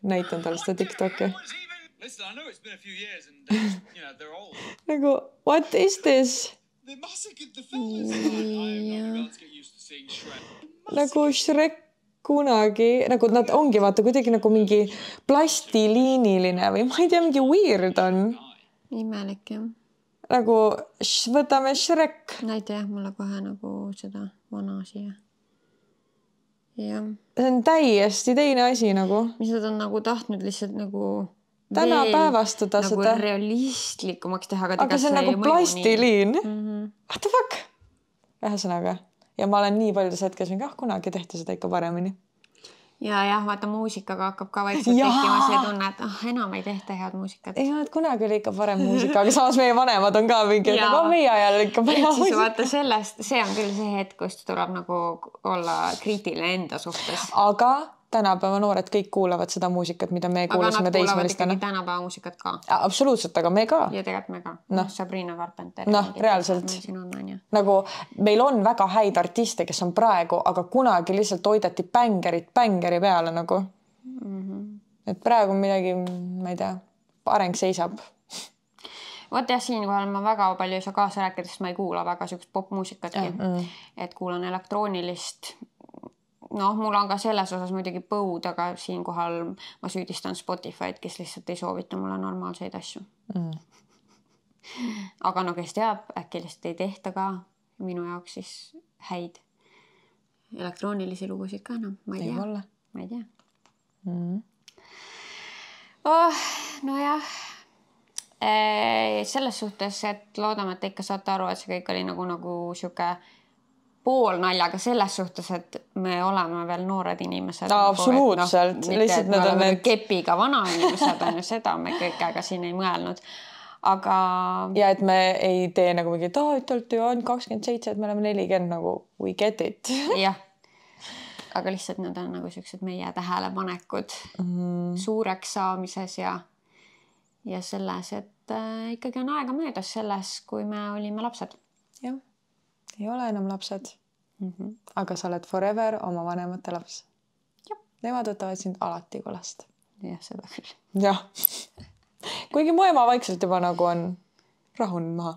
näitan talle seda TikToki. Nagu, what is this? Nagu Shrek kunagi, nagu nad ongi vaata kuidagi nagu mingi plastiliiniline või ma ei tea, mingi weird on. Imelik, jah. Nagu võtame Shrek. Näite jah, mulle kohe nagu seda vana siia. Ja. See on täiesti teine asi nagu. Mis nad on nagu tahtnud lihtsalt nagu... Täna päevastada nagu seda. Nagu realistlikumaks teha. Aga see on nagu plastiliin. What the fuck? Ühesõnaga. Ja ma olen nii paljudes hetkes mingi, kunagi tehti seda ikka paremini. Ja jah, vaata muusikaga hakkab ka vaikselt tekkima see tunne, et enam ei tehta head muusikat. Ei, kunagi oli ikka parem muusika, aga samas meie vanemad on ka mingi, et nagu meie ajal ikka parem muusika. Vaata sellest, see on küll see hetk, kus tuleb nagu olla kriitiline enda suhtes. Aga tänapäeva noored kõik kuulavad seda muusikat, mida me kuulasime teismelistena. Aga nad kuulavad ikkagi tänapäeva muusikat ka. Absoluutselt, aga me ka. Ja tegelikult me ka. Sabrina Carpenter. Reaalselt. Nagu meil on väga häid artiste, kes on praegu, aga kunagi lihtsalt hoidati bängeri peale nagu. Et praegu midagi, ma ei tea, areng seisab. Vaat jah, siin kohal ma väga palju ei saa kaasa rääkida, sest ma ei kuula väga sihukest popmuusikatki. Et kuulan elektroonilist noh, mul on ka selles osas muidugi põud, aga siinkohal ma süüdistan Spotify'd, kes lihtsalt ei soovita mulle normaalseid asju. Aga no kes teab, äkki lihtsalt ei tehta ka minu jaoks siis häid elektroonilisi lugusid ka enam, ma ei tea. Nojah, selles suhtes, et loodame, et ikka saate aru, et see kõik oli nagu siuke poolnaljaga selles suhtes, et me oleme veel noored inimesed. Absoluutselt. Lihtsalt me oleme kepiga vana inimesed on ju seda, me kõik aega siin ei mõelnud. Aga... Ja et me ei tee nagu mingi, et ju on 27, et me oleme 40 nagu we get it. Jah. Aga lihtsalt need on nagu siuksed meie tähelepanekud suureks saamises ja selles, et ikkagi on aega möödas selles, kui me olime lapsed. Jah. Ei ole enam lapsed, aga sa oled forever oma vanemate laps. Nemad võtavad sind alati kolast. Jah, seda küll. Jah. Kuigi mu ema vaikselt juba nagu on rahunud maha.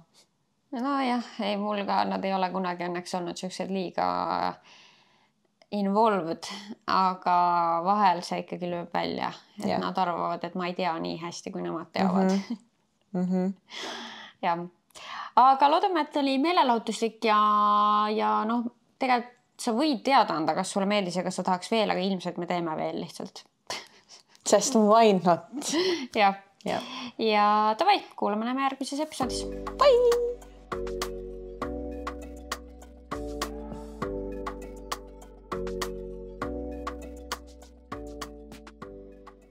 No jah, ei mul ka, nad ei ole kunagi õnneks olnud siuksed liiga involved, aga vahel see ikkagi lööb välja, et nad arvavad, et ma ei tea nii hästi, kui nemad teavad. Jah. Aga loodame, et oli meelelahutuslik ja noh, tegelikult sa võid teada anda, kas sulle meeldis ja kas sa tahaks veel, aga ilmselt me teeme veel lihtsalt. Sest why not? Ja davai, kuulame näeme järgmises episoodis. Bye!